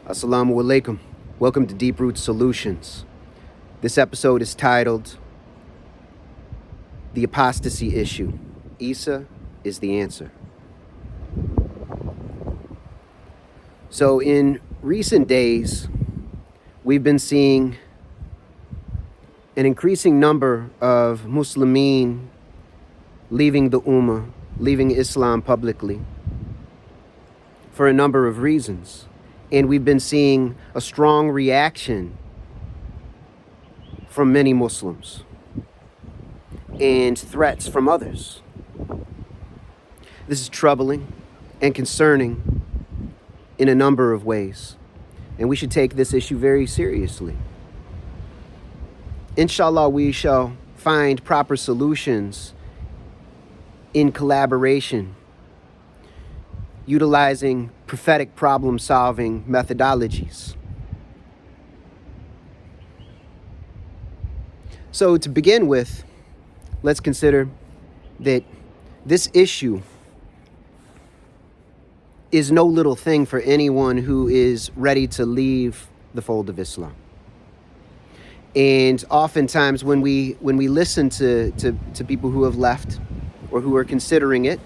Assalamu alaikum. Welcome to Deep Root Solutions. This episode is titled The Apostasy Issue. Isa is the answer. So in recent days, we've been seeing an increasing number of Muslimin leaving the Ummah, leaving Islam publicly for a number of reasons. And we've been seeing a strong reaction from many Muslims and threats from others. This is troubling and concerning in a number of ways, and we should take this issue very seriously. Inshallah, we shall find proper solutions in collaboration, utilizing prophetic problem-solving methodologies. So to begin with, let's consider that this issue is no little thing for anyone who is ready to leave the fold of Islam. And oftentimes when we listen to people who have left or who are considering it,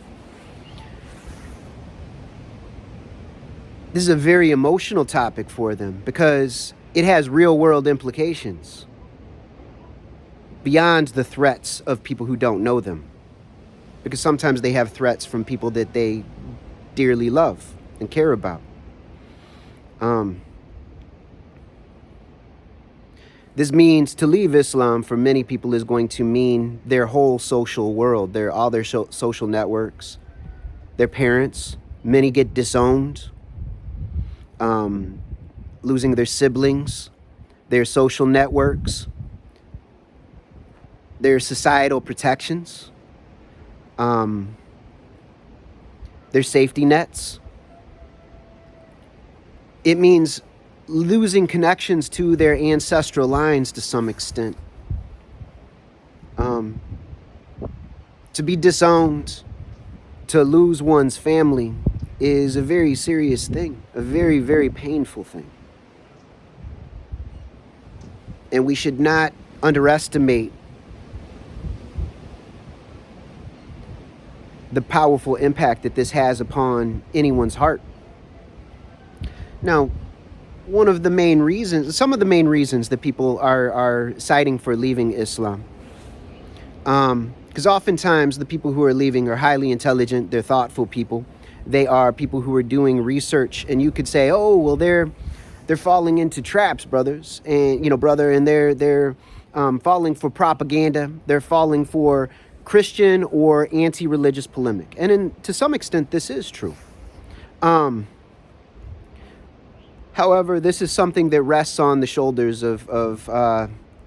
this is a very emotional topic for them because it has real-world implications beyond the threats of people who don't know them. Because sometimes they have threats from people that they dearly love and care about. This means to leave Islam for many people is going to mean their whole social world, all their social networks, their parents. Many get disowned. Losing their siblings, their social networks, their societal protections, their safety nets. It means losing connections to their ancestral lines to some extent. To be disowned, to lose one's family, is a very serious thing, a very, very painful thing. And we should not underestimate the powerful impact that this has upon anyone's heart. Now, some of the main reasons that people are citing for leaving Islam, because oftentimes the people who are leaving are highly intelligent, they're thoughtful people. They are people who are doing research, and you could say, "Oh, well, they're falling into traps, brothers, and they're falling for propaganda. They're falling for Christian or anti-religious polemic." And to some extent, this is true. However, this is something that rests on the shoulders of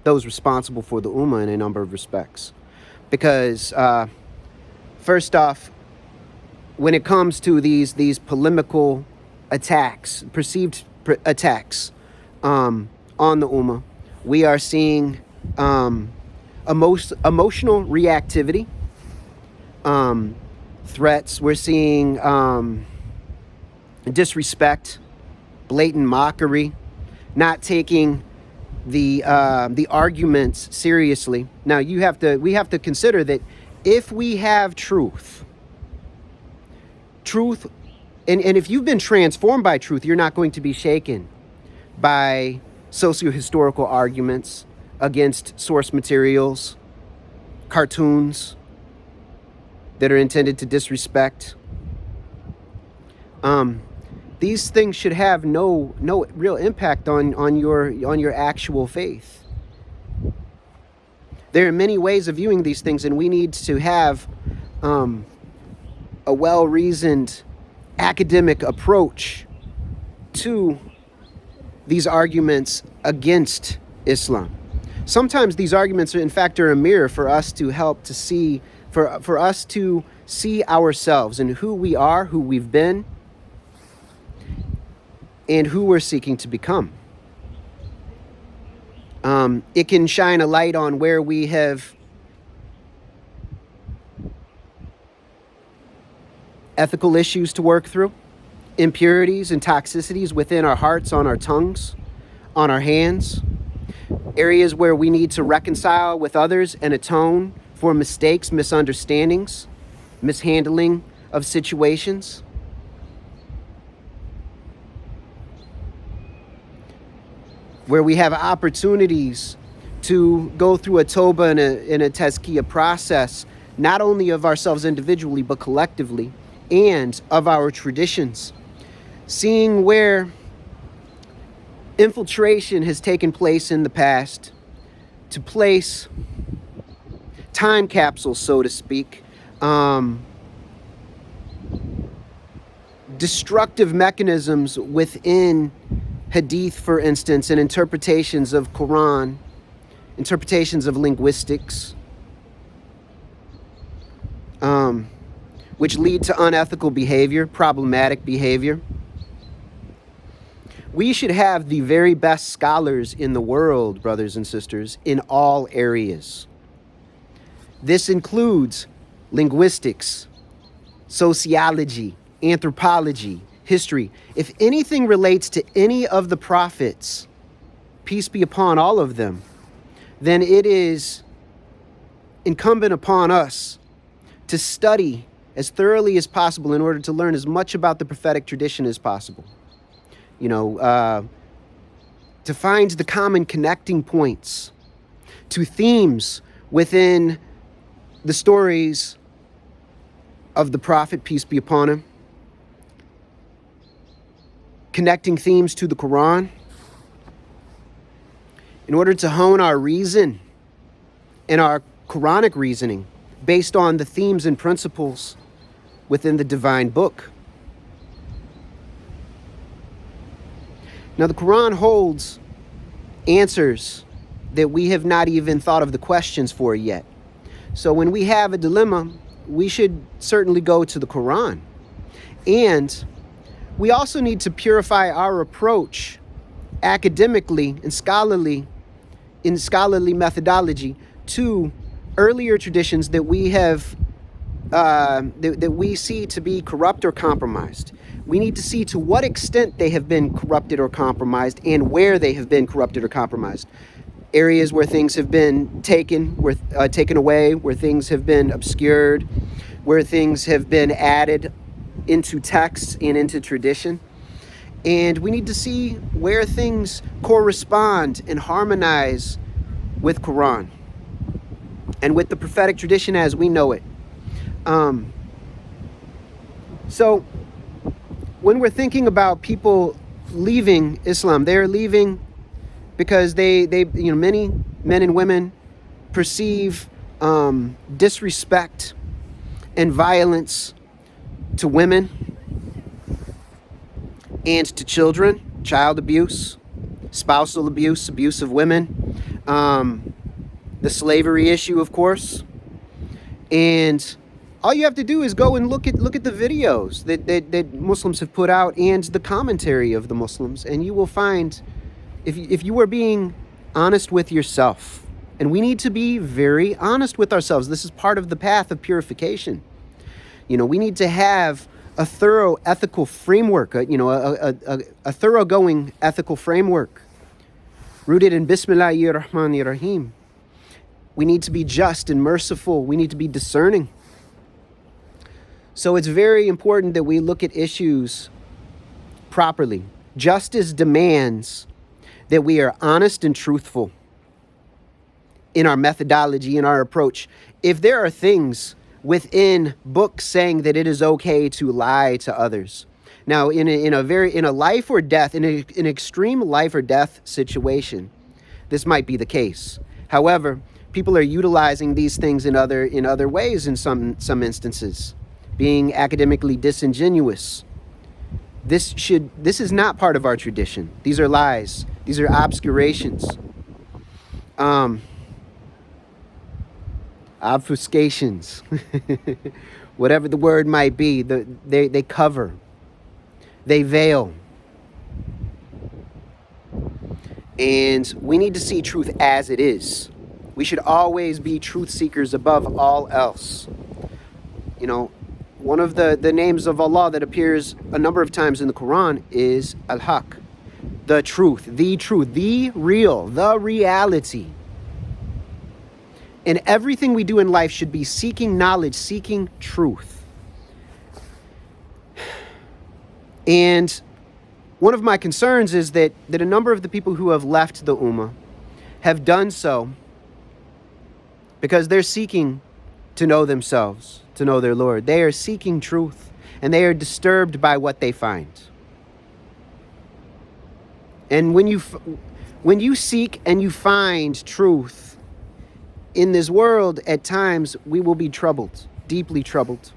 those responsible for the Ummah in a number of respects, because first off, when it comes to these polemical attacks, perceived attacks on the Ummah, we are seeing emotional reactivity, threats. We're seeing disrespect, blatant mockery, not taking the arguments seriously. Now we have to consider that if we have truth, and if you've been transformed by truth, you're not going to be shaken by socio-historical arguments against source materials, cartoons that are intended to disrespect. These things should have no real impact on your actual faith. There are many ways of viewing these things, and we need to have a well-reasoned academic approach to these arguments against Islam. Sometimes these arguments, in fact, are a mirror for us to help to see, for us to see ourselves and who we are, who we've been, and who we're seeking to become. It can shine a light on where we have ethical issues to work through impurities and toxicities within our hearts, on our tongues, on our hands, areas where we need to reconcile with others and atone for mistakes, misunderstandings, mishandling of situations. Where we have opportunities to go through a Toba and a Tazkiyah process, not only of ourselves individually, but collectively, and of our traditions. Seeing where infiltration has taken place in the past to place time capsules, so to speak, destructive mechanisms within Hadith, for instance, and interpretations of Quran, interpretations of linguistics, which lead to unethical behavior, problematic behavior. We should have the very best scholars in the world, brothers and sisters, in all areas. This includes linguistics, sociology, anthropology, history. If anything relates to any of the prophets, peace be upon all of them, then it is incumbent upon us to study as thoroughly as possible in order to learn as much about the prophetic tradition as possible. You know, to find the common connecting points to themes within the stories of the prophet, peace be upon him, connecting themes to the Quran, in order to hone our reason and our Quranic reasoning based on the themes and principles within the divine book. Now, the Quran holds answers that we have not even thought of the questions for yet. So when we have a dilemma, we should certainly go to the Quran. And we also need to purify our approach academically and scholarly, in scholarly methodology, to earlier traditions that we have that we see to be corrupt or compromised. We need to see to what extent they have been corrupted or compromised and where they have been corrupted or compromised. Areas where things have been taken away, where things have been obscured, where things have been added into text and into tradition. And we need to see where things correspond and harmonize with Quran and with the prophetic tradition as we know it. So when we're thinking about people leaving Islam, they're leaving because they many men and women perceive disrespect and violence to women and to children, child abuse, spousal abuse, abuse of women, the slavery issue, of course. And all you have to do is go and look at the videos that Muslims have put out and the commentary of the Muslims, and you will find, if you are being honest with yourself, and we need to be very honest with ourselves. This is part of the path of purification. You know, we need to have a thorough ethical framework, a thoroughgoing ethical framework rooted in Bismillahir Rahmanir Rahim. We need to be just and merciful. We need to be discerning. So it's very important that we look at issues properly. Justice demands that we are honest and truthful in our methodology, in our approach. If there are things within books saying that it is okay to lie to others, now in a life or death, in an extreme life or death situation, this might be the case. However, people are utilizing these things in other ways in some instances, being academically disingenuous. This is not part of our tradition. These are lies. These are obscurations. Obfuscations. Whatever the word might be, they cover. They veil. And we need to see truth as it is. We should always be truth seekers above all else. You know, One of the names of Allah that appears a number of times in the Quran is Al-Haq, the truth, the real, the reality. And everything we do in life should be seeking knowledge, seeking truth. And one of my concerns is that a number of the people who have left the Ummah have done so because they're seeking to know themselves, to know their Lord. They are seeking truth, and they are disturbed by what they find. And when you seek and you find truth in this world, at times we will be troubled, deeply troubled.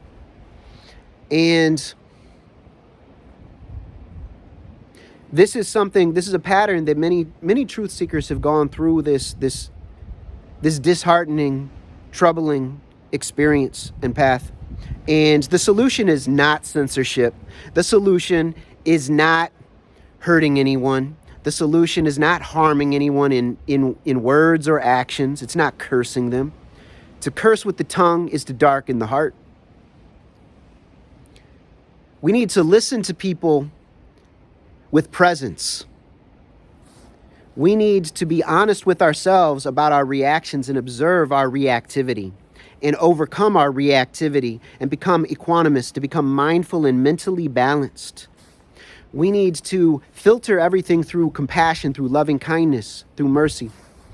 And this is a pattern that many truth seekers have gone through, this disheartening, troubling experience and path. And the solution is not censorship. The solution is not hurting anyone. The solution is not harming anyone in words or actions. It's not cursing them. To curse with the tongue is to darken the heart. We need to listen to people with presence. We need to be honest with ourselves about our reactions and observe our reactivity and overcome our reactivity and become equanimous, to become mindful and mentally balanced. We need to filter everything through compassion, through loving kindness, through mercy.